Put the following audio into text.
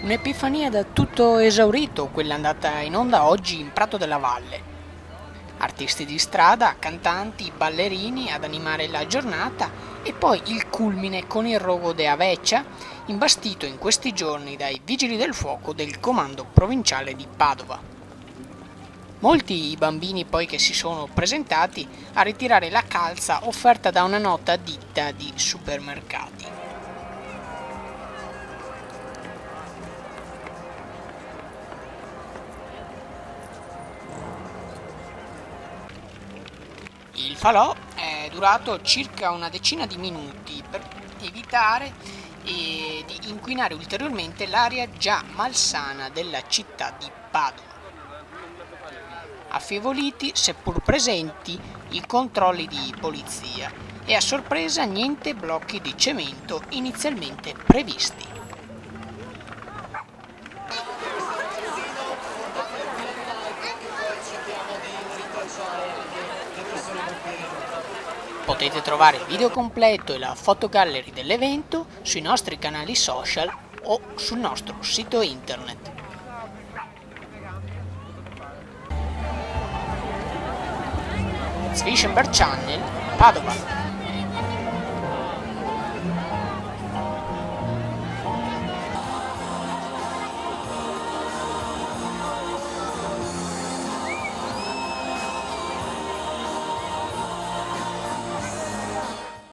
Un'epifania da tutto esaurito, quella andata in onda oggi in Prato della Valle. Artisti di strada, cantanti, ballerini ad animare la giornata e poi il culmine con il rogo de Aveccia, imbastito in questi giorni dai vigili del fuoco del comando provinciale di Padova. Molti i bambini poi che si sono presentati a ritirare la calza offerta da una nota ditta di supermercati. Il falò è durato circa una decina di minuti per evitare di inquinare ulteriormente l'aria già malsana della città di Padova. Affievoliti, seppur presenti, i controlli di polizia e a sorpresa niente blocchi di cemento inizialmente previsti. Potete trovare il video completo e la fotogallery dell'evento sui nostri canali social o sul nostro sito internet. Zwischenberg Channel, Padova.